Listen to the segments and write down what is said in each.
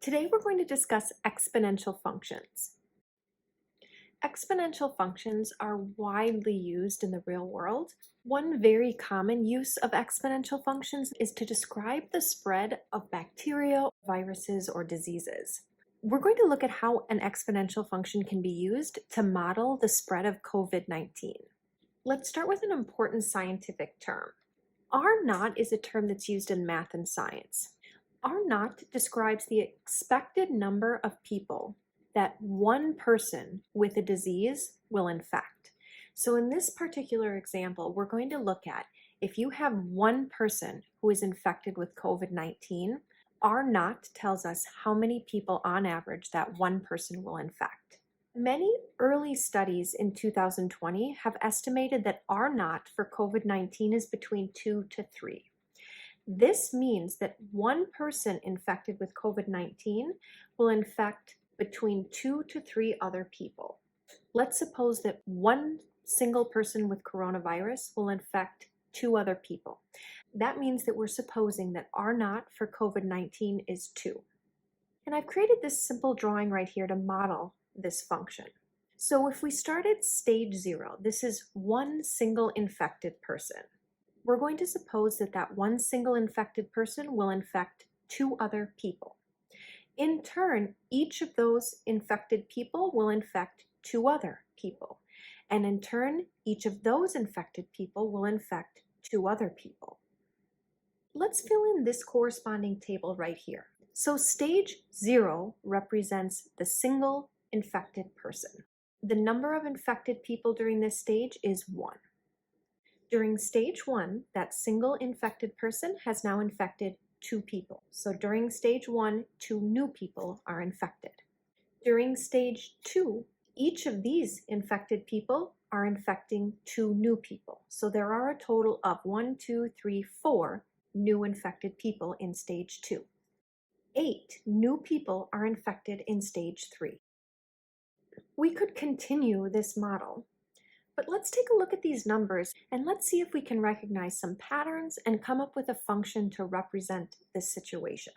Today we're going to discuss exponential functions. Exponential functions are widely used in the real world. One very common use of exponential functions is to describe the spread of bacteria, viruses, or diseases. We're going to look at how an exponential function can be used to model the spread of COVID-19. Let's start with an important scientific term. R0 is a term that's used in math and science. R0 describes the expected number of people that one person with a disease will infect. So in this particular example, we're going to look at if you have one person who is infected with COVID-19, R0 tells us how many people on average that one person will infect. Many early studies in 2020 have estimated that R0 for COVID-19 is between 2 to 3. This means that one person infected with COVID-19 will infect between 2 to 3 other people. Let's suppose that one single person with coronavirus will infect 2 other people. That means that we're supposing that R0 for COVID-19 is 2. And I've created this simple drawing right here to model this function. So if we start at stage 0, this is one single infected person. We're going to suppose that that one single infected person will infect 2 other people. In turn, each of those infected people will infect 2 other people. And in turn, each of those infected people will infect 2 other people. Let's fill in this corresponding table right here. So stage 0 represents the single infected person. The number of infected people during this stage is 1. During stage 1, that single infected person has now infected 2 people. So during stage 1, 2 new people are infected. During stage 2, each of these infected people are infecting 2 new people. So there are a total of 1, 2, 3, 4 new infected people in stage 2. 8 new people are infected in stage 3. We could continue this model, but let's take a look at these numbers and let's see if we can recognize some patterns and come up with a function to represent this situation.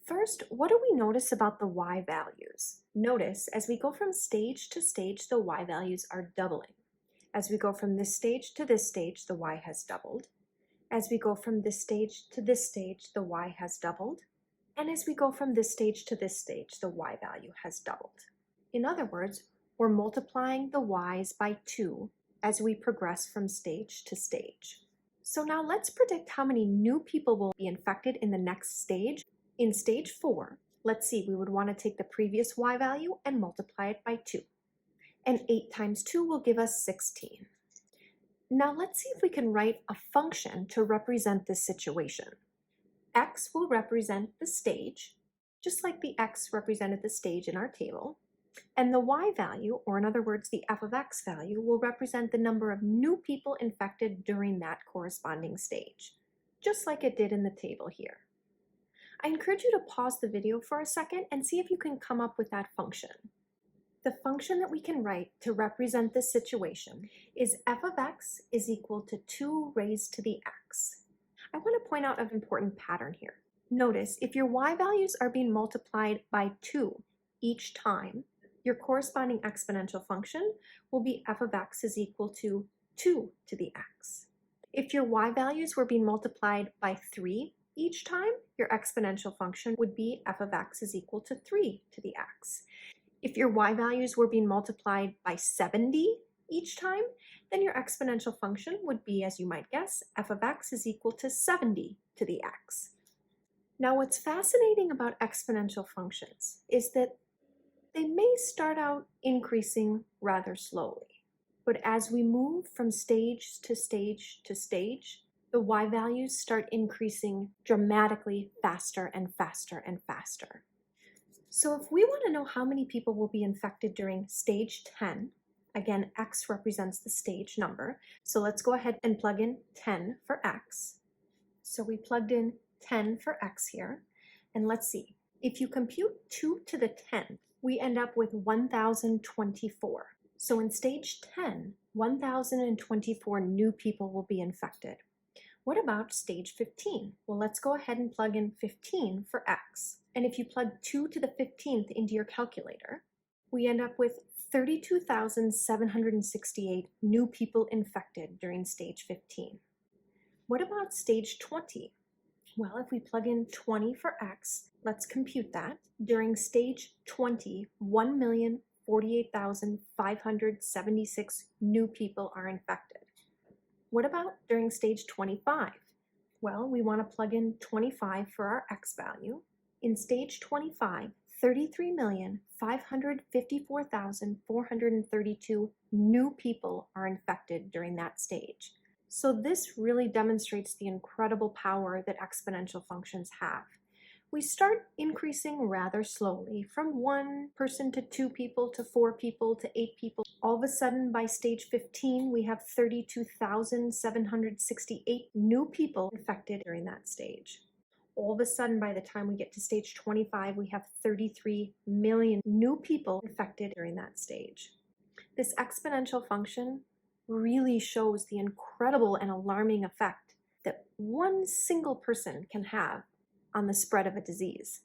First, what do we notice about the y values? Notice as we go from stage to stage, the y values are doubling. As we go from this stage to this stage, the y has doubled. As we go from this stage to this stage, the y has doubled. And as we go from this stage to this stage, the y value has doubled. In other words, we're multiplying the y's by 2 as we progress from stage to stage. So now let's predict how many new people will be infected in the next stage. In stage 4, let's see, we would want to take the previous y value and multiply it by 2. And 8 times 2 will give us 16. Now let's see if we can write a function to represent this situation. X will represent the stage, just like the x represented the stage in our table. And the y value, or in other words, the f of x value, will represent the number of new people infected during that corresponding stage, just like it did in the table here. I encourage you to pause the video for a second and see if you can come up with that function. The function that we can write to represent this situation is f of x is equal to 2 raised to the x. I want to point out an important pattern here. Notice if your y values are being multiplied by 2 each time, your corresponding exponential function will be f of x is equal to 2 to the x. If your y values were being multiplied by 3 each time, your exponential function would be f of x is equal to 3 to the x. If your y values were being multiplied by 70 each time, then your exponential function would be, as you might guess, f of x is equal to 70 to the x. Now what's fascinating about exponential functions is that they may start out increasing rather slowly, but as we move from stage to stage to stage, the y values start increasing dramatically faster and faster and faster. So if we want to know how many people will be infected during stage 10, again, x represents the stage number, so let's go ahead and plug in 10 for x. So we plugged in 10 for x here, and let's see. If you compute 2 to the 10th, we end up with 1,024. So in stage 10, 1,024 new people will be infected. What about stage 15? Well, let's go ahead and plug in 15 for x. And if you plug 2 to the 15th into your calculator, we end up with 32,768 new people infected during stage 15. What about stage 20? Well, if we plug in 20 for x, let's compute that. During stage 20, 1,048,576 new people are infected. What about during stage 25? Well, we want to plug in 25 for our x value. In stage 25, 33,554,432 new people are infected during that stage. So this really demonstrates the incredible power that exponential functions have. We start increasing rather slowly, from 1 person to 2 people to 4 people to 8 people. All of a sudden, by stage 15, we have 32,768 new people infected during that stage. All of a sudden, by the time we get to stage 25, we have 33 million new people infected during that stage. This exponential function really shows the incredible and alarming effect that one single person can have on the spread of a disease.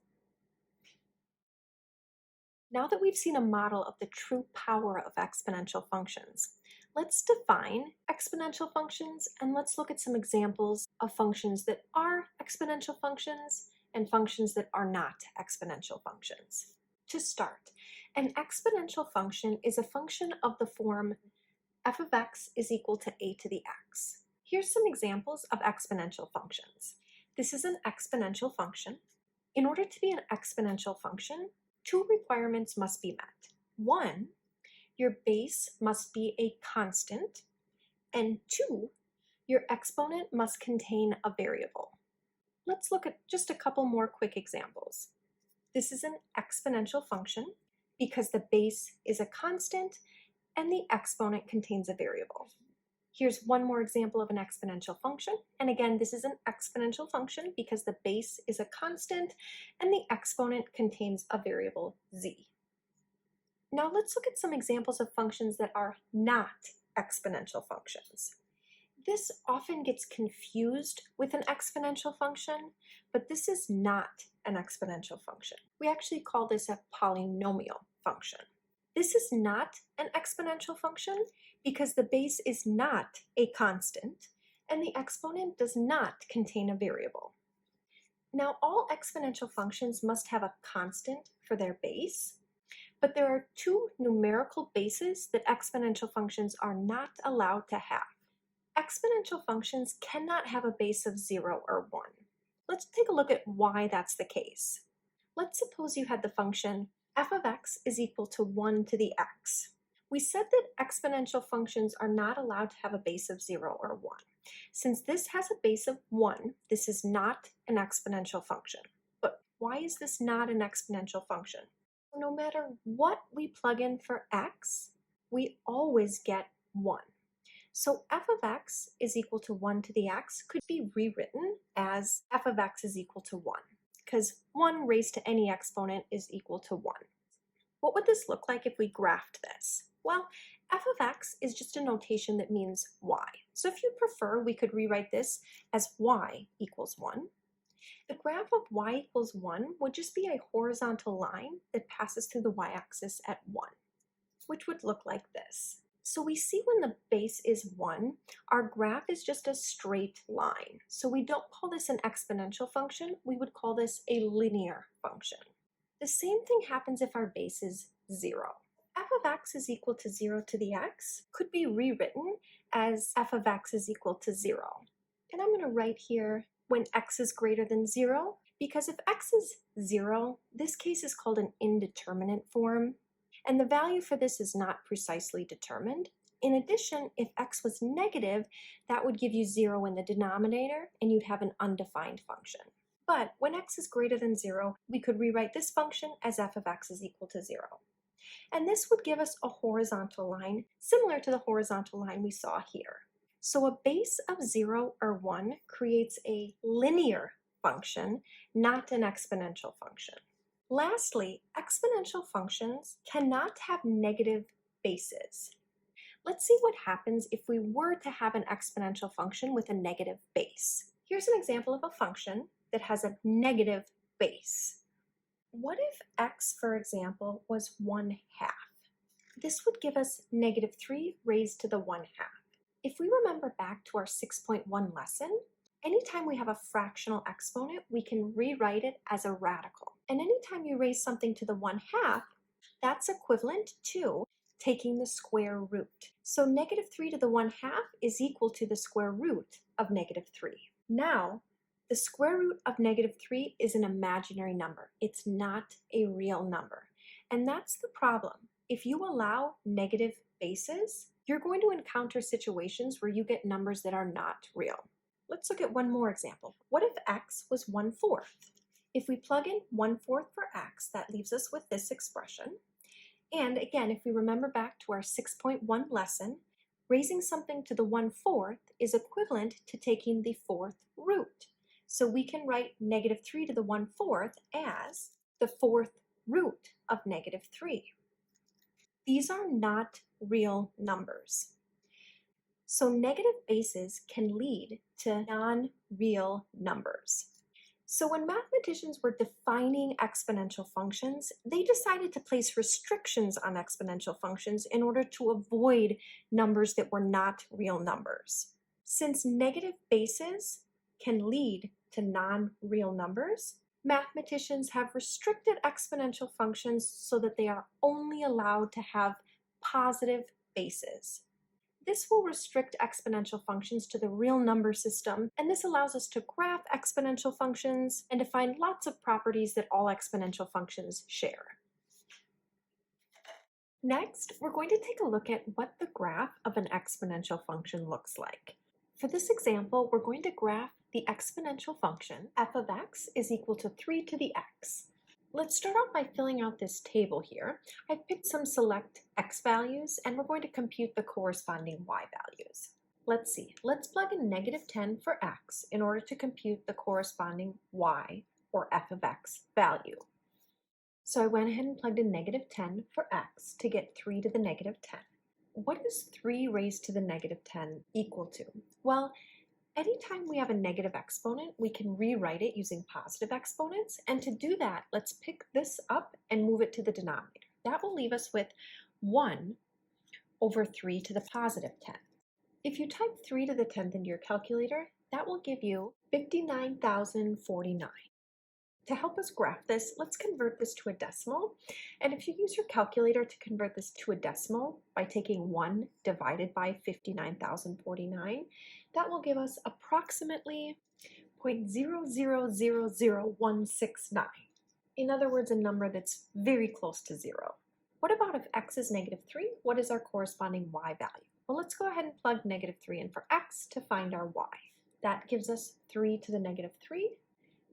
Now that we've seen a model of the true power of exponential functions, let's define exponential functions and let's look at some examples of functions that are exponential functions and functions that are not exponential functions. To start, an exponential function is a function of the form f of x is equal to a to the x. Here's some examples of exponential functions. This is an exponential function. In order to be an exponential function, 2 requirements must be met. 1, your base must be a constant, and 2, your exponent must contain a variable. Let's look at just a couple more quick examples. This is an exponential function because the base is a constant and the exponent contains a variable. Here's one more example of an exponential function. And again, this is an exponential function because the base is a constant and the exponent contains a variable z. Now let's look at some examples of functions that are not exponential functions. This often gets confused with an exponential function, but this is not an exponential function. We actually call this a polynomial function. This is not an exponential function because the base is not a constant and the exponent does not contain a variable. Now, all exponential functions must have a constant for their base, but there are 2 numerical bases that exponential functions are not allowed to have. Exponential functions cannot have a base of 0 or 1. Let's take a look at why that's the case. Let's suppose you had the function f of x is equal to 1 to the x. We said that exponential functions are not allowed to have a base of 0 or 1. Since this has a base of 1, this is not an exponential function. But why is this not an exponential function? No matter what we plug in for x, we always get 1. So f of x is equal to 1 to the x could be rewritten as f of x is equal to 1, because 1 raised to any exponent is equal to 1. What would this look like if we graphed this? Well, f of x is just a notation that means y. So if you prefer, we could rewrite this as y equals 1. The graph of y equals 1 would just be a horizontal line that passes through the y-axis at 1, which would look like this. So we see when the base is 1, our graph is just a straight line. So we don't call this an exponential function, we would call this a linear function. The same thing happens if our base is 0. f of x is equal to 0 to the x could be rewritten as f of x is equal to 0. And I'm going to write here when x is greater than 0, because if x is 0, this case is called an indeterminate form, and the value for this is not precisely determined. In addition, if x was negative, that would give you 0 in the denominator, and you'd have an undefined function. But when x is greater than 0, we could rewrite this function as f of x is equal to 0. And this would give us a horizontal line similar to the horizontal line we saw here. So a base of 0 or 1 creates a linear function, not an exponential function. Lastly, exponential functions cannot have negative bases. Let's see what happens if we were to have an exponential function with a negative base. Here's an example of a function that has a negative base. What if x, for example, was 1/2? This would give us negative 3 raised to the 1/2. If we remember back to our 6.1 lesson, anytime we have a fractional exponent, we can rewrite it as a radical. And anytime you raise something to the 1/2, that's equivalent to taking the square root. So negative 3 to the 1/2 is equal to the square root of negative 3. Now, the square root of negative 3 is an imaginary number. It's not a real number. And that's the problem. If you allow negative bases, you're going to encounter situations where you get numbers that are not real. Let's look at one more example. What if x was 1/4? If we plug in 1/4 for x, that leaves us with this expression. And again, if we remember back to our 6.1 lesson, raising something to the 1/4 is equivalent to taking the 4th root. So we can write negative 3 to the 1/4 as the 4th root of negative 3. These are not real numbers. So negative bases can lead to non-real numbers. So when mathematicians were defining exponential functions, they decided to place restrictions on exponential functions in order to avoid numbers that were not real numbers. Since negative bases can lead to non-real numbers, mathematicians have restricted exponential functions so that they are only allowed to have positive bases. This will restrict exponential functions to the real number system, and this allows us to graph exponential functions and to find lots of properties that all exponential functions share. Next, we're going to take a look at what the graph of an exponential function looks like. For this example, we're going to graph the exponential function f of x is equal to 3 to the x. Let's start off by filling out this table here. I've picked some select x values, and we're going to compute the corresponding y values. Let's see. Let's plug in negative 10 for x in order to compute the corresponding y, or f of x, value. So I went ahead and plugged in negative 10 for x to get 3 to the negative 10. What is 3 raised to the negative 10 equal to? Well, anytime we have a negative exponent, we can rewrite it using positive exponents. And to do that, let's pick this up and move it to the denominator. That will leave us with 1 over 3 to the positive 10. If you type 3 to the 10th into your calculator, that will give you 59,049. To help us graph this, let's convert this to a decimal. And if you use your calculator to convert this to a decimal by taking 1 divided by 59,049, that will give us approximately 0.0000169. In other words, a number that's very close to 0. What about if x is negative 3? What is our corresponding y value? Well, let's go ahead and plug negative 3 in for x to find our y. That gives us 3 to the negative 3.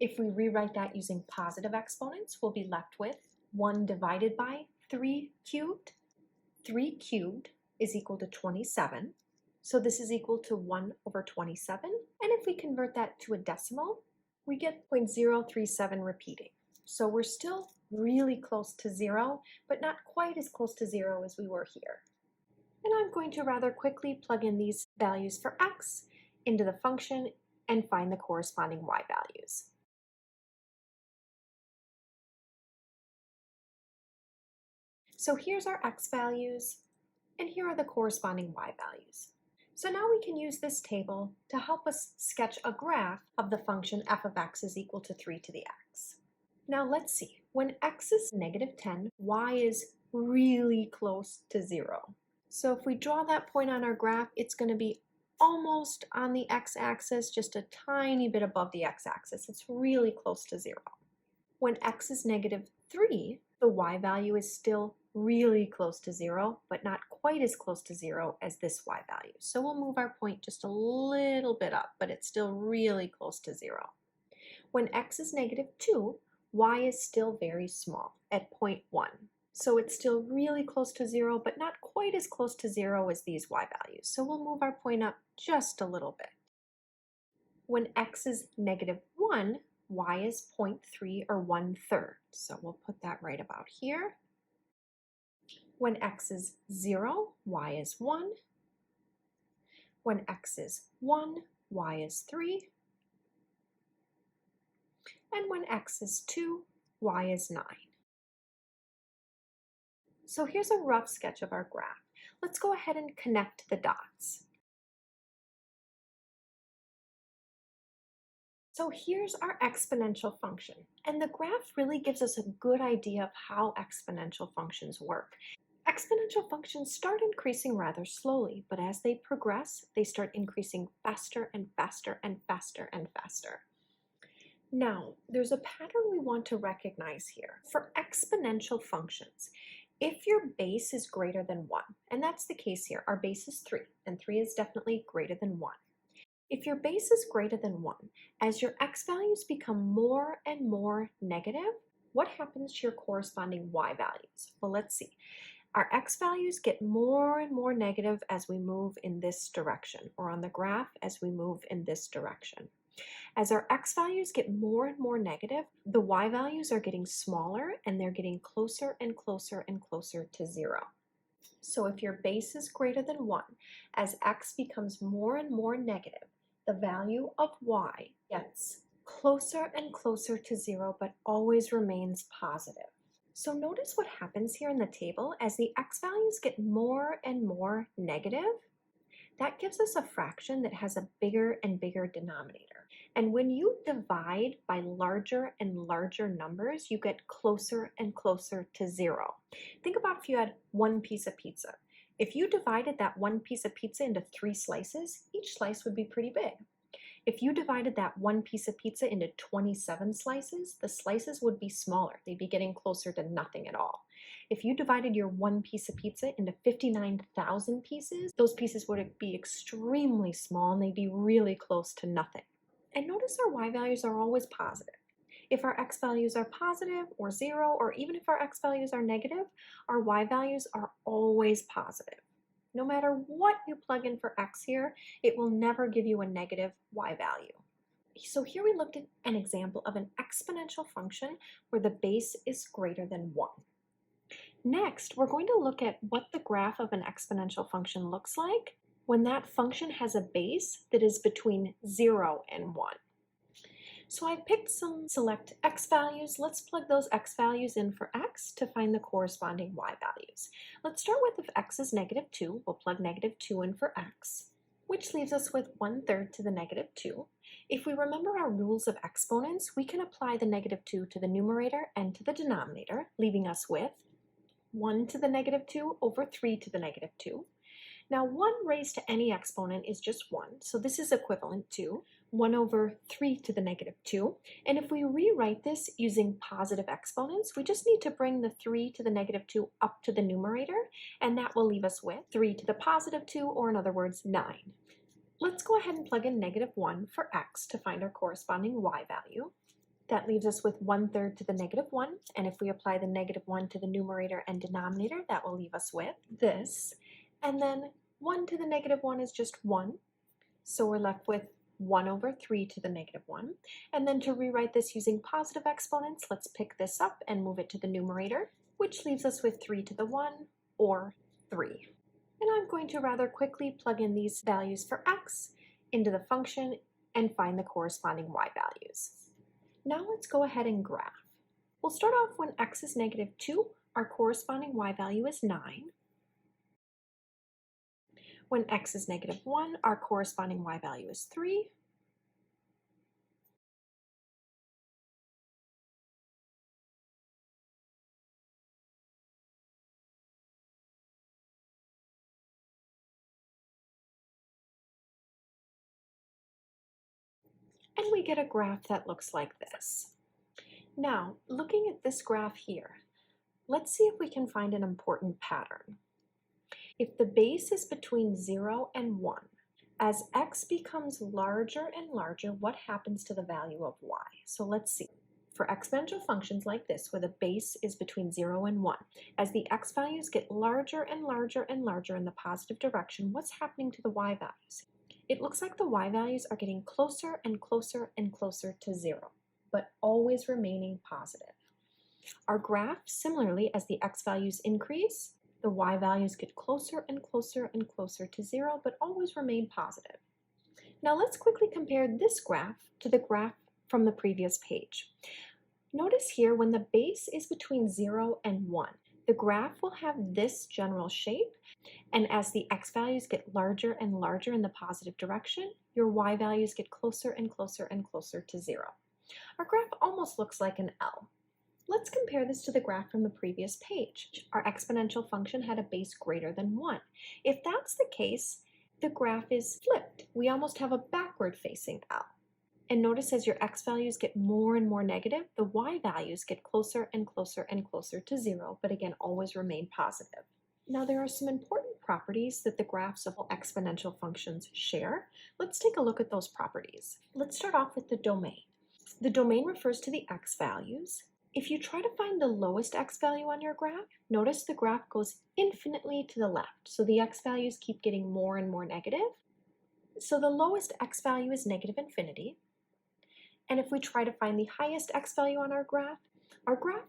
If we rewrite that using positive exponents, we'll be left with 1 divided by 3 cubed. 3 cubed is equal to 27. So this is equal to 1 over 27. And if we convert that to a decimal, we get 0.037 repeating. So we're still really close to 0, but not quite as close to 0 as we were here. And I'm going to rather quickly plug in these values for x into the function and find the corresponding y values. So here's our x values, and here are the corresponding y values. So now we can use this table to help us sketch a graph of the function f of x is equal to 3 to the x. Now let's see, when x is negative 10, y is really close to 0. So if we draw that point on our graph, it's going to be almost on the x-axis, just a tiny bit above the x-axis. It's really close to 0. When x is negative 3, the y value is still really close to 0, but not quite as close to 0 as this y value. So we'll move our point just a little bit up, but it's still really close to 0. When x is negative 2, y is still very small at 0.1. So it's still really close to 0, but not quite as close to 0 as these y values. So we'll move our point up just a little bit. When x is negative 1, y is 0.3 or 1/3. So we'll put that right about here. When x is 0, y is 1. When x is 1, y is 3. And when x is 2, y is 9. So here's a rough sketch of our graph. Let's go ahead and connect the dots. So here's our exponential function, and the graph really gives us a good idea of how exponential functions work. Exponential functions start increasing rather slowly, but as they progress, they start increasing faster and faster and faster and faster. Now, there's a pattern we want to recognize here. For exponential functions, if your base is greater than 1, and that's the case here, our base is 3, and 3 is definitely greater than 1. If your base is greater than 1, as your x values become more and more negative, what happens to your corresponding y values? Well, let's see. Our x values get more and more negative as we move in this direction, or on the graph as we move in this direction. As our x values get more and more negative, the y values are getting smaller and they're getting closer and closer and closer to 0. So if your base is greater than 1, as x becomes more and more negative, the value of y gets closer and closer to 0, but always remains positive. So notice what happens here in the table. As the x values get more and more negative, that gives us a fraction that has a bigger and bigger denominator. And when you divide by larger and larger numbers, you get closer and closer to 0. Think about if you had one piece of pizza. If you divided that one piece of pizza into 3 slices, each slice would be pretty big. If you divided that one piece of pizza into 27 slices, the slices would be smaller. They'd be getting closer to nothing at all. If you divided your one piece of pizza into 59,000 pieces, those pieces would be extremely small and they'd be really close to nothing. And notice our y values are always positive. If our x values are positive or 0, or even if our x values are negative, our y values are always positive. No matter what you plug in for x here, it will never give you a negative y value. So here we looked at an example of an exponential function where the base is greater than 1. Next, we're going to look at what the graph of an exponential function looks like when that function has a base that is between 0 and 1. So I picked some select x values. Let's plug those x values in for x to find the corresponding y values. Let's start with if x is negative 2, we'll plug negative 2 in for x, which leaves us with 1/3 to the negative 2. If we remember our rules of exponents, we can apply the negative 2 to the numerator and to the denominator, leaving us with 1 to the negative 2 over 3 to the negative 2. Now 1 raised to any exponent is just 1, so this is equivalent to 1 over 3 to the negative 2. And if we rewrite this using positive exponents, we just need to bring the 3 to the negative 2 up to the numerator, and that will leave us with 3 to the positive 2, or in other words, 9. Let's go ahead and plug in negative 1 for x to find our corresponding y value. That leaves us with 1/3 to the negative 1, and if we apply the negative 1 to the numerator and denominator, that will leave us with this. And then 1 to the negative 1 is just 1, so we're left with 1 over 3 to the negative 1. And then to rewrite this using positive exponents, let's pick this up and move it to the numerator, which leaves us with 3 to the 1, or 3. And I'm going to rather quickly plug in these values for x into the function and find the corresponding y values. Now let's go ahead and graph. We'll start off when x is negative 2, our corresponding y value is 9. When x is negative 1, our corresponding y value is 3. And we get a graph that looks like this. Now, looking at this graph here, let's see if we can find an important pattern. If the base is between 0 and 1, as x becomes larger and larger, what happens to the value of y? So let's see. For exponential functions like this, where the base is between 0 and 1, as the x values get larger and larger and larger in the positive direction, what's happening to the y values? It looks like the y values are getting closer and closer and closer to 0, but always remaining positive. Our graph, similarly, as the x values increase, The y values get closer and closer and closer to 0, but always remain positive. Now let's quickly compare this graph to the graph from the previous page. Notice here when the base is between 0 and 1, the graph will have this general shape, and as the x values get larger and larger in the positive direction, your y values get closer and closer and closer to 0. Our graph almost looks like an L. Let's compare this to the graph from the previous page. Our exponential function had a base greater than 1. If that's the case, the graph is flipped. We almost have a backward-facing L. And notice as your x values get more and more negative, the y values get closer and closer and closer to 0, but again, always remain positive. Now there are some important properties that the graphs of exponential functions share. Let's take a look at those properties. Let's start off with the domain. The domain refers to the x values. If you try to find the lowest x value on your graph, notice the graph goes infinitely to the left. So the x values keep getting more and more negative. So the lowest x value is negative infinity. And if we try to find the highest x value on our graph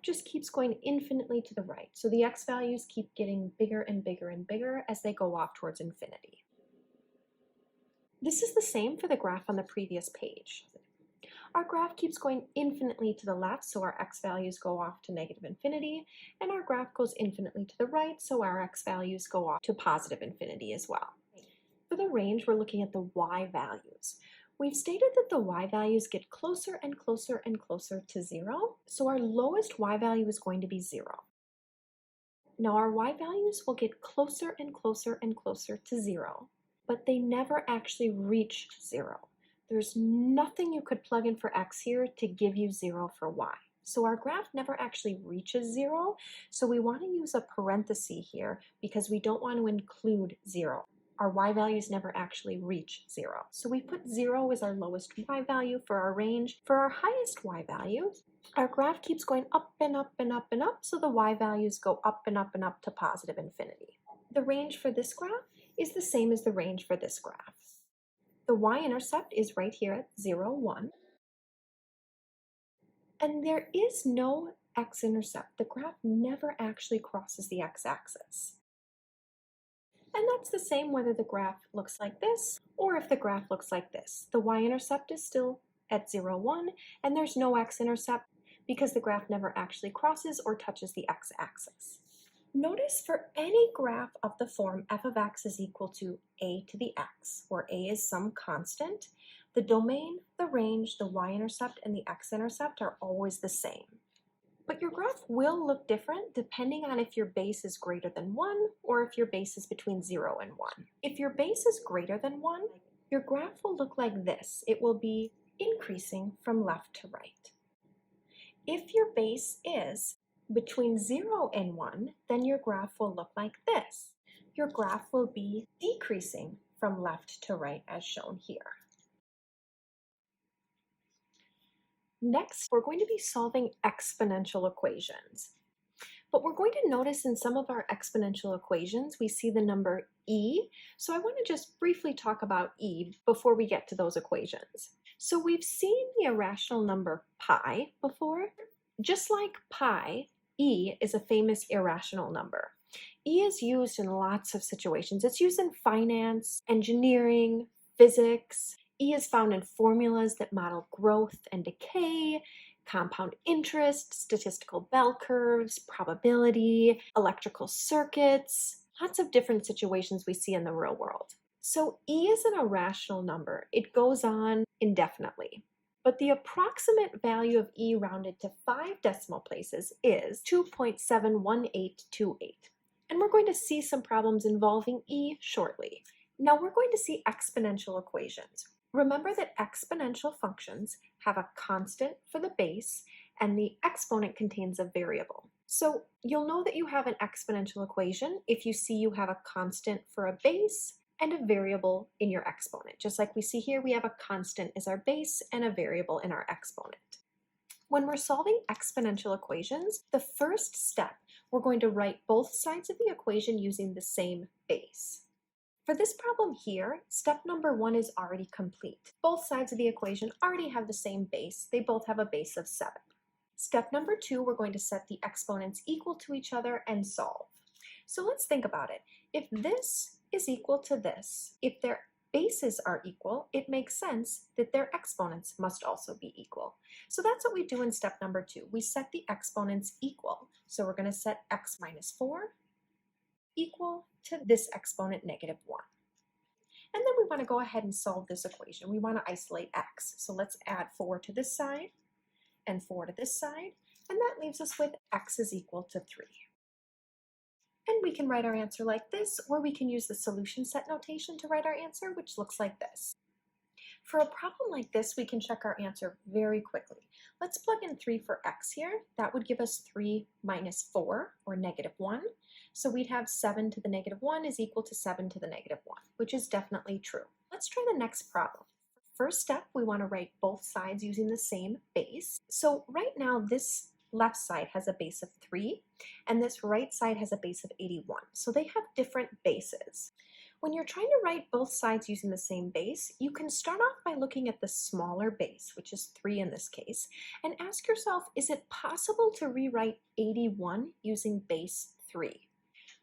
just keeps going infinitely to the right. So the x values keep getting bigger and bigger and bigger as they go off towards infinity. This is the same for the graph on the previous page. Our graph keeps going infinitely to the left, so our x values go off to negative infinity, and our graph goes infinitely to the right, so our x values go off to positive infinity as well. For the range, we're looking at the y values. We've stated that the y values get closer and closer and closer to 0, so our lowest y value is going to be 0. Now our y values will get closer and closer and closer to 0, but they never actually reach 0. There's nothing you could plug in for x here to give you 0 for y. So our graph never actually reaches 0, so we want to use a parenthesis here because we don't want to include 0. Our y values never actually reach 0. So we put 0 as our lowest y value for our range. For our highest y value, our graph keeps going up and up and up and up, so the y values go up and up and up to positive infinity. The range for this graph is the same as the range for this graph. The y-intercept is right here at 0, 1. And there is no x-intercept. The graph never actually crosses the x-axis. And that's the same whether the graph looks like this or if the graph looks like this. The y-intercept is still at 0, 1, and there's no x-intercept because the graph never actually crosses or touches the x-axis. Notice for any graph of the form f of x is equal to a to the x, where a is some constant, the domain, the range, the y-intercept, and the x-intercept are always the same. But your graph will look different depending on if your base is greater than 1 or if your base is between 0 and 1. If your base is greater than 1, your graph will look like this. It will be increasing from left to right. If your base is between 0 and 1, then your graph will look like this. Your graph will be decreasing from left to right as shown here. Next, we're going to be solving exponential equations. But we're going to notice in some of our exponential equations, we see the number e. So I want to just briefly talk about e before we get to those equations. So we've seen the irrational number pi before. Just like pi, e is a famous irrational number. E is used in lots of situations. It's used in finance, engineering, physics. E is found in formulas that model growth and decay, compound interest, statistical bell curves, probability, electrical circuits, lots of different situations we see in the real world. So E is an irrational number. It goes on indefinitely. But the approximate value of E rounded to 5 decimal places is 2.71828. And we're going to see some problems involving E shortly. Now we're going to see exponential equations. Remember that exponential functions have a constant for the base and the exponent contains a variable. So you'll know that you have an exponential equation if you see you have a constant for a base and a variable in your exponent. Just like we see here, we have a constant as our base and a variable in our exponent. When we're solving exponential equations, the first step, we're going to write both sides of the equation using the same base. For this problem here, step number 1 is already complete. Both sides of the equation already have the same base. They both have a base of 7. Step number 2, we're going to set the exponents equal to each other and solve. So let's think about it. If this is equal to this, if their bases are equal, it makes sense that their exponents must also be equal. So that's what we do in step number 2. We set the exponents equal. So we're going to set x minus 4 equal to this exponent negative 1. And then we want to go ahead and solve this equation. We want to isolate x. So let's add 4 to this side and 4 to this side. And that leaves us with x is equal to 3. And we can write our answer like this, or we can use the solution set notation to write our answer, which looks like this. For a problem like this, we can check our answer very quickly. Let's plug in 3 for x here. That would give us 3 minus 4, or negative 1. So we'd have 7 to the negative 1 is equal to 7 to the negative 1, which is definitely true. Let's try the next problem. First step, we want to write both sides using the same base. So right now, this left side has a base of 3, and this right side has a base of 81. So they have different bases. When you're trying to write both sides using the same base, you can start off by looking at the smaller base, which is 3 in this case, and ask yourself, is it possible to rewrite 81 using base 3?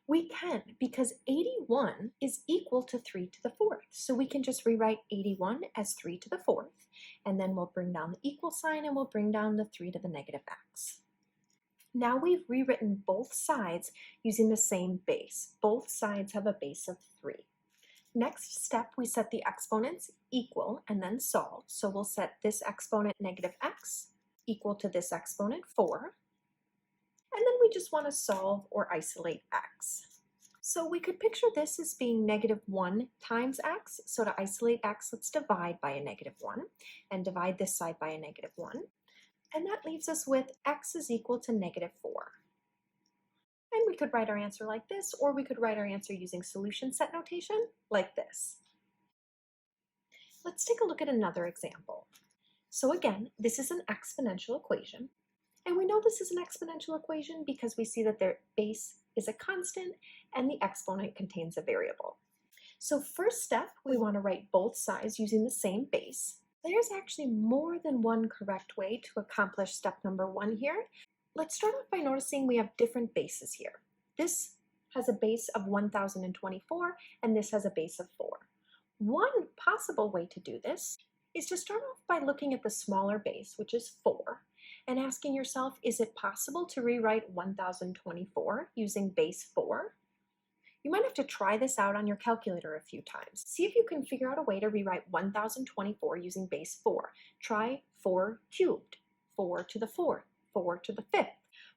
We can, because 81 is equal to 3 to the 4th. So we can just rewrite 81 as 3 to the 4th, and then we'll bring down the equal sign and we'll bring down the 3 to the negative x. Now we've rewritten both sides using the same base. Both sides have a base of 3. Next step, we set the exponents equal and then solve. So we'll set this exponent negative x equal to this exponent 4. And then we just want to solve or isolate x. So we could picture this as being negative 1 times x. So to isolate x, let's divide by a negative 1 and divide this side by a negative 1. And that leaves us with x is equal to negative 4. And we could write our answer like this, or we could write our answer using solution set notation like this. Let's take a look at another example. So again, this is an exponential equation. And we know this is an exponential equation because we see that their base is a constant and the exponent contains a variable. So first step, we want to write both sides using the same base. There's actually more than one correct way to accomplish step number 1 here. Let's start off by noticing we have different bases here. This has a base of 1024 and this has a base of 4. One possible way to do this is to start off by looking at the smaller base, which is 4, and asking yourself, is it possible to rewrite 1024 using base 4? You might have to try this out on your calculator a few times. See if you can figure out a way to rewrite 1024 using base 4. Try 4 cubed, 4 to the 4th, 4 to the 5th.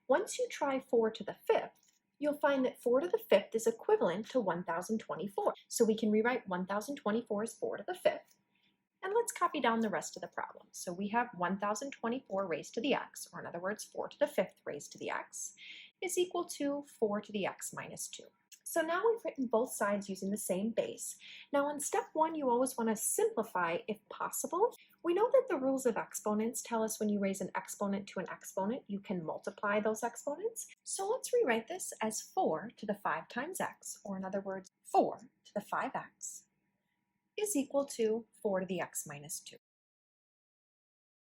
Once you try 4 to the 5th, you'll find that 4 to the 5th is equivalent to 1024. So we can rewrite 1024 as 4 to the 5th. And let's copy down the rest of the problem. So we have 1024 raised to the x, or in other words, 4 to the 5th raised to the x, is equal to 4 to the x minus 2. So now we've written both sides using the same base. Now in step 1, you always want to simplify if possible. We know that the rules of exponents tell us when you raise an exponent to an exponent, you can multiply those exponents. So let's rewrite this as 4 to the 5 times x, or in other words, 4 to the 5x, is equal to 4 to the x minus 2.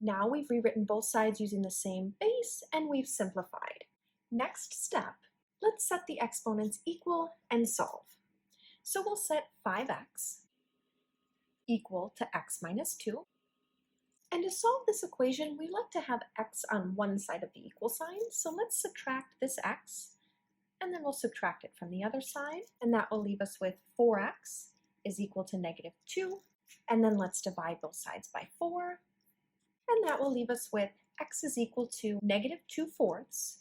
Now we've rewritten both sides using the same base and we've simplified. Next step, let's set the exponents equal and solve. So we'll set 5x equal to x minus 2. And to solve this equation, we like to have x on one side of the equal sign. So let's subtract this x, and then we'll subtract it from the other side. And that will leave us with 4x is equal to negative 2. And then let's divide both sides by 4. And that will leave us with x is equal to negative 2/4,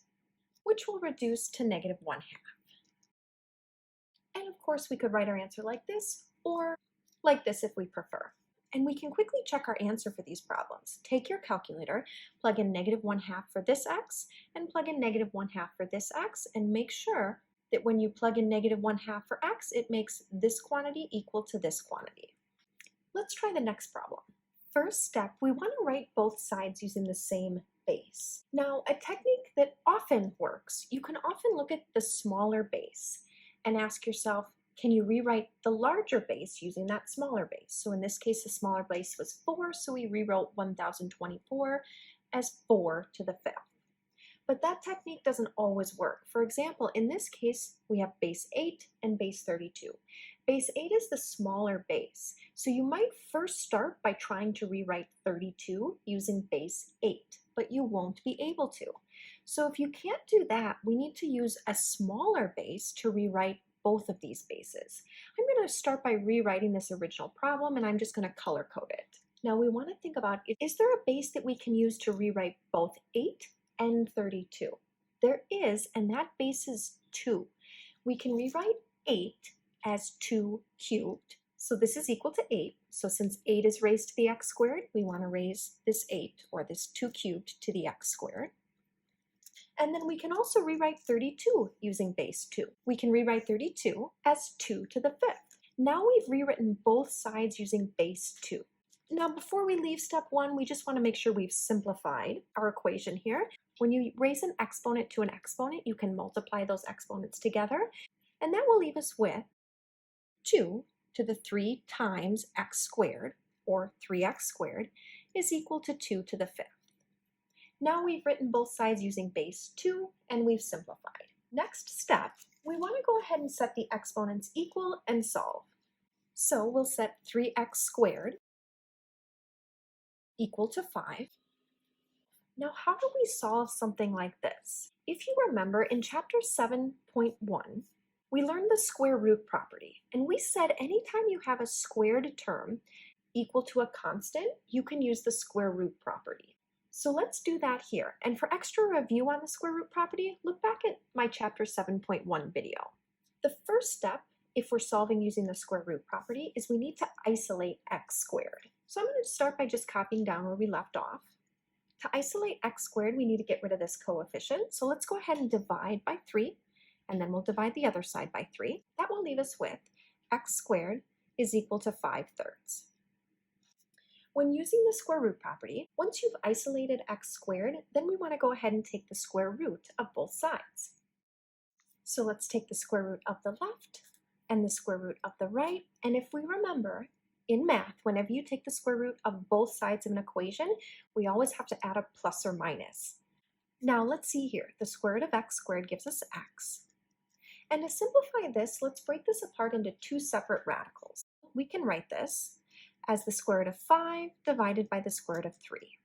which will reduce to negative 1/2. And of course, we could write our answer like this, or like this if we prefer. And we can quickly check our answer for these problems. Take your calculator, plug in negative 1/2 for this x, and plug in negative 1/2 for this x, and make sure that when you plug in negative 1/2 for x, it makes this quantity equal to this quantity. Let's try the next problem. First step, we want to write both sides using the same base. Now, a technique that often works, you can often look at the smaller base and ask yourself, can you rewrite the larger base using that smaller base? So in this case, the smaller base was 4, so we rewrote 1024 as 4 to the 5th. But that technique doesn't always work. For example, in this case, we have base 8 and base 32. Base 8 is the smaller base, so you might first start by trying to rewrite 32 using base 8, but you won't be able to. So if you can't do that, we need to use a smaller base to rewrite both of these bases. I'm going to start by rewriting this original problem, and I'm just going to color code it. Now we want to think about, is there a base that we can use to rewrite both 8 and 32? There is, and that base is 2. We can rewrite 8 as 2 cubed. So this is equal to 8. So since 8 is raised to the x squared, we want to raise this 8, or this 2 cubed, to the x squared. And then we can also rewrite 32 using base 2. We can rewrite 32 as 2 to the 5th. Now we've rewritten both sides using base 2. Now before we leave step 1, we just want to make sure we've simplified our equation here. When you raise an exponent to an exponent, you can multiply those exponents together, and that will leave us with 2 to the 3 times x squared, or 3x squared, is equal to 2 to the 5th. Now we've written both sides using base 2, and we've simplified. Next step, we want to go ahead and set the exponents equal and solve. So we'll set 3x squared equal to 5. Now how do we solve something like this? If you remember, in chapter 7.1, we learned the square root property, and we said anytime you have a squared term equal to a constant, you can use the square root property. So let's do that here. And for extra review on the square root property, look back at my chapter 7.1 video. The first step, if we're solving using the square root property, is we need to isolate x squared. So I'm going to start by just copying down where we left off. To isolate x squared, we need to get rid of this coefficient. So let's go ahead and divide by 3, and then we'll divide the other side by 3. That will leave us with x squared is equal to 5/3. When using the square root property, once you've isolated x squared, then we want to go ahead and take the square root of both sides. So let's take the square root of the left and the square root of the right. And if we remember, in math, whenever you take the square root of both sides of an equation, we always have to add a plus or minus. Now let's see here. The square root of x squared gives us x. And to simplify this, let's break this apart into 2 separate radicals. We can write this as the square root of 5 divided by the square root of 3.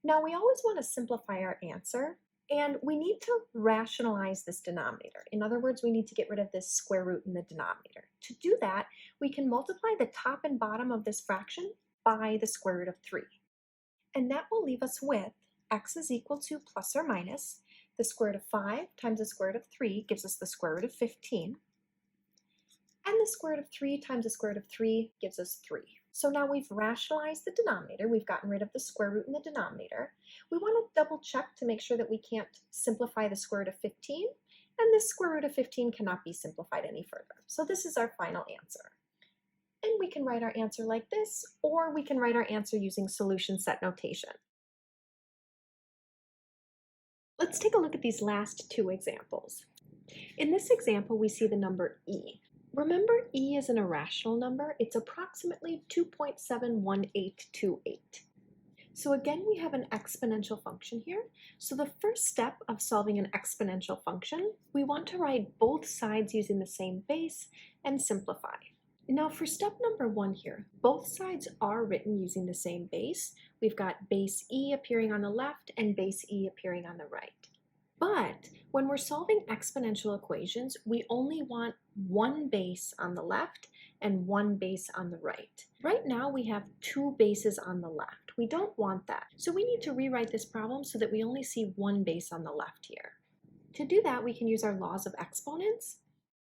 Now we always want to simplify our answer, and we need to rationalize this denominator. In other words, we need to get rid of this square root in the denominator. To do that, we can multiply the top and bottom of this fraction by the square root of 3. And that will leave us with x is equal to plus or minus the square root of 5 times the square root of 3 gives us the square root of 15. And the square root of 3 times the square root of 3 gives us 3. So now we've rationalized the denominator. We've gotten rid of the square root in the denominator. We want to double check to make sure that we can't simplify the square root of 15, and this square root of 15 cannot be simplified any further. So this is our final answer. And we can write our answer like this, or we can write our answer using solution set notation. Let's take a look at these last 2 examples. In this example, we see the number e. Remember, e is an irrational number. It's approximately 2.71828. So again, we have an exponential function here. So the first step of solving an exponential function, we want to write both sides using the same base and simplify. Now for step number 1 here, both sides are written using the same base. We've got base e appearing on the left and base e appearing on the right. But when we're solving exponential equations, we only want one base on the left and one base on the right. Right now we have 2 bases on the left. We don't want that. So we need to rewrite this problem so that we only see one base on the left here. To do that, we can use our laws of exponents.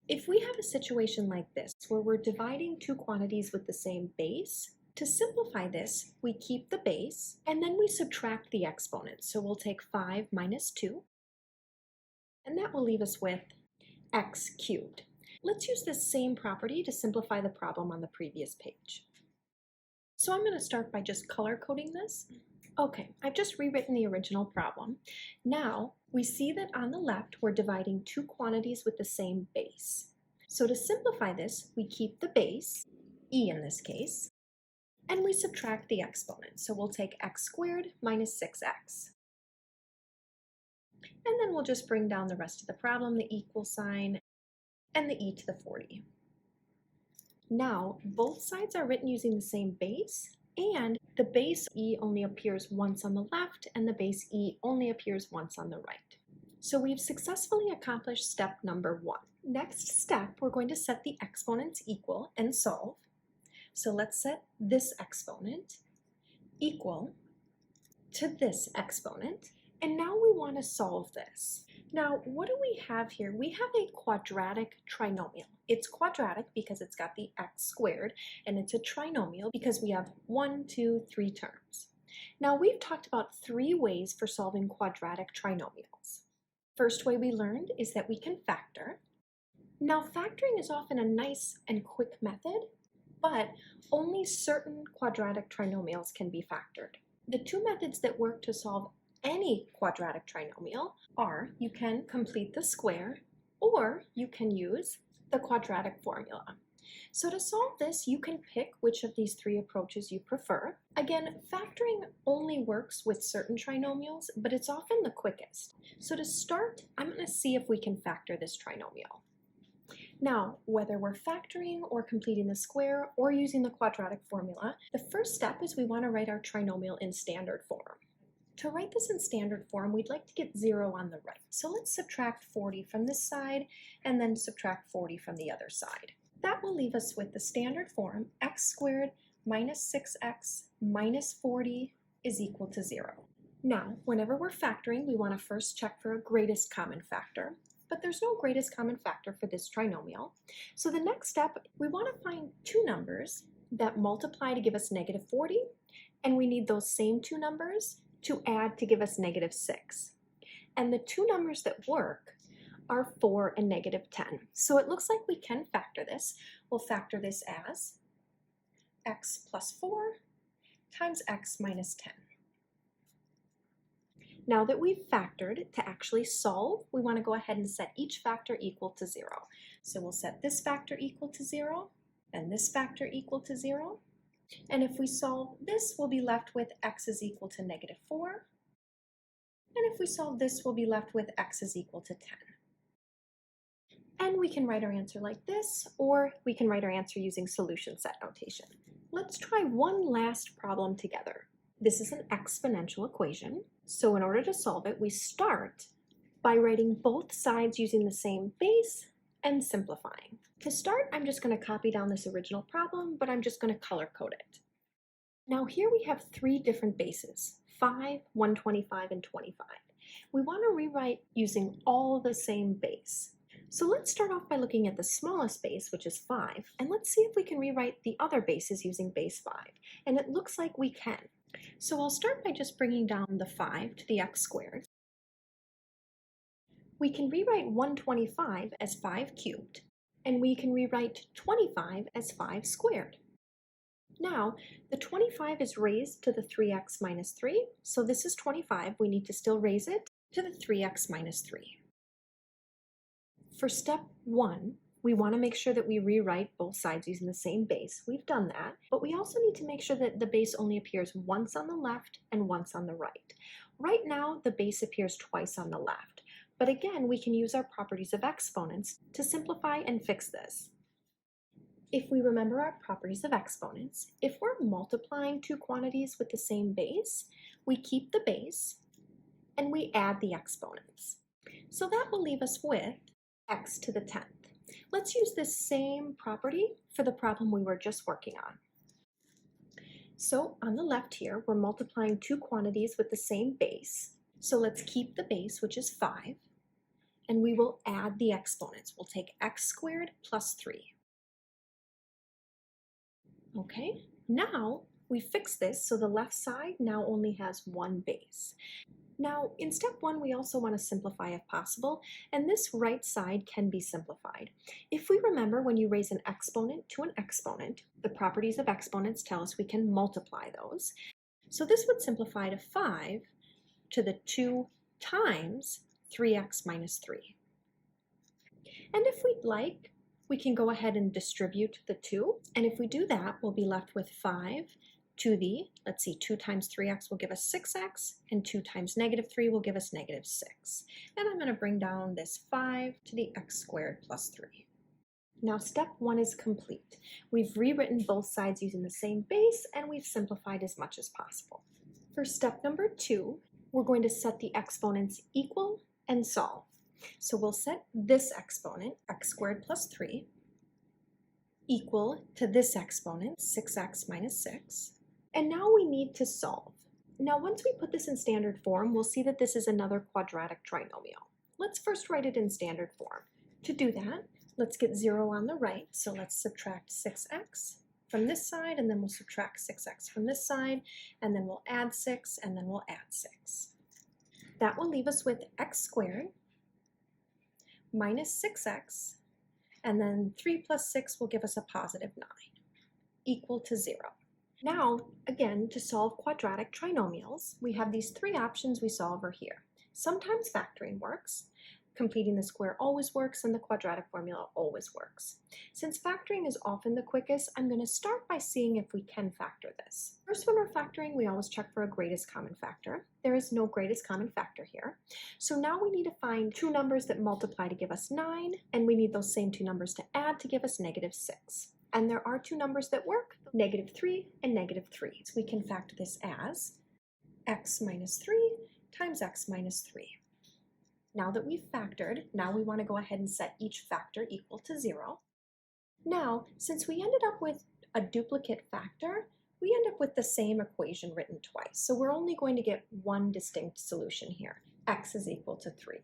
If we have a situation like this, where we're dividing 2 quantities with the same base, to simplify this, we keep the base and then we subtract the exponents. So we'll take 5 minus 2. And that will leave us with x cubed. Let's use this same property to simplify the problem on the previous page. So I'm going to start by just color coding this. Okay, I've just rewritten the original problem. Now we see that on the left we're dividing 2 quantities with the same base. So to simplify this, we keep the base, e in this case, and we subtract the exponent. So we'll take x squared minus 6x. And then we'll just bring down the rest of the problem, the equal sign, and the e to the 40. Now, both sides are written using the same base, and the base e only appears once on the left, and the base e only appears once on the right. So we've successfully accomplished step number 1. Next step, we're going to set the exponents equal and solve. So let's set this exponent equal to this exponent, and now we want to solve this. Now, what do we have here? We have a quadratic trinomial. It's quadratic because it's got the x squared, and it's a trinomial because we have 1, 2, 3 terms. Now, we've talked about 3 ways for solving quadratic trinomials. First way we learned is that we can factor. Now, factoring is often a nice and quick method, but only certain quadratic trinomials can be factored. The 2 methods that work to solve any quadratic trinomial are you can complete the square or you can use the quadratic formula. So to solve this, you can pick which of these 3 approaches you prefer. Again, factoring only works with certain trinomials, but it's often the quickest. So to start, I'm going to see if we can factor this trinomial. Now, whether we're factoring or completing the square or using the quadratic formula, the first step is we want to write our trinomial in standard form. To write this in standard form, we'd like to get 0 on the right. So let's subtract 40 from this side and then subtract 40 from the other side. That will leave us with the standard form x squared minus 6x minus 40 is equal to 0. Now, whenever we're factoring, we want to first check for a greatest common factor, but there's no greatest common factor for this trinomial. So the next step, we want to find 2 numbers that multiply to give us negative 40, and we need those same 2 numbers to add to give us negative 6. And the 2 numbers that work are 4 and negative 10. So it looks like we can factor this. We'll factor this as x plus 4 times x minus 10. Now that we've factored, to actually solve, we want to go ahead and set each factor equal to 0. So we'll set this factor equal to 0 and this factor equal to 0. And if we solve this, we'll be left with x is equal to negative 4. And if we solve this, we'll be left with x is equal to 10. And we can write our answer like this, or we can write our answer using solution set notation. Let's try one last problem together. This is an exponential equation. So in order to solve it, we start by writing both sides using the same base and simplifying. To start, I'm just going to copy down this original problem, but I'm just going to color code it. Now here we have 3 different bases, 5, 125, and 25. We want to rewrite using all the same base. So let's start off by looking at the smallest base, which is 5, and let's see if we can rewrite the other bases using base 5. And it looks like we can. So I'll start by just bringing down the 5 to the x squared. We can rewrite 125 as 5 cubed, and we can rewrite 25 as 5 squared. Now, the 25 is raised to the 3x minus 3, so this is 25. We need to still raise it to the 3x minus 3. For step 1, we want to make sure that we rewrite both sides using the same base. We've done that, but we also need to make sure that the base only appears once on the left and once on the right. Right now, the base appears twice on the left, but again, we can use our properties of exponents to simplify and fix this. If we remember our properties of exponents, if we're multiplying 2 quantities with the same base, we keep the base and we add the exponents. So that will leave us with x to the 10th. Let's use this same property for the problem we were just working on. So on the left here, we're multiplying 2 quantities with the same base. So let's keep the base, which is 5, and we will add the exponents. We'll take x squared plus 3. Okay, now we fix this so the left side now only has 1 base. Now, in step 1, we also want to simplify if possible, and this right side can be simplified. If we remember, when you raise an exponent to an exponent, the properties of exponents tell us we can multiply those. So this would simplify to 5 to the 2 times 3x minus 3. And if we'd like, we can go ahead and distribute the 2, and if we do that, we'll be left with 5 to the, let's see, 2 times 3x will give us 6x, and 2 times negative 3 will give us negative 6. And I'm going to bring down this 5 to the x squared plus 3. Now step 1 is complete. We've rewritten both sides using the same base, and we've simplified as much as possible. For step number 2, we're going to set the exponents equal and solve. So we'll set this exponent, x squared plus 3, equal to this exponent, 6x minus 6. And now we need to solve. Now once we put this in standard form, we'll see that this is another quadratic trinomial. Let's first write it in standard form. To do that, let's get 0 on the right, so let's subtract 6x from this side, and then we'll subtract 6x from this side, and then we'll add 6, and then we'll add 6. That will leave us with x squared minus 6x, and then 3 plus 6 will give us a positive 9, equal to 0. Now, again, to solve quadratic trinomials, we have these 3 options we saw over here. Sometimes factoring works, completing the square always works, and the quadratic formula always works. Since factoring is often the quickest, I'm going to start by seeing if we can factor this. First, when we're factoring, we always check for a greatest common factor. There is no greatest common factor here. So now we need to find 2 numbers that multiply to give us 9, and we need those same 2 numbers to add to give us negative 6. And there are 2 numbers that work, negative 3 and negative 3. So we can factor this as x minus 3 times x minus 3. Now that we've factored, now we want to go ahead and set each factor equal to 0. Now, since we ended up with a duplicate factor, we end up with the same equation written twice. So we're only going to get one distinct solution here. X is equal to 3.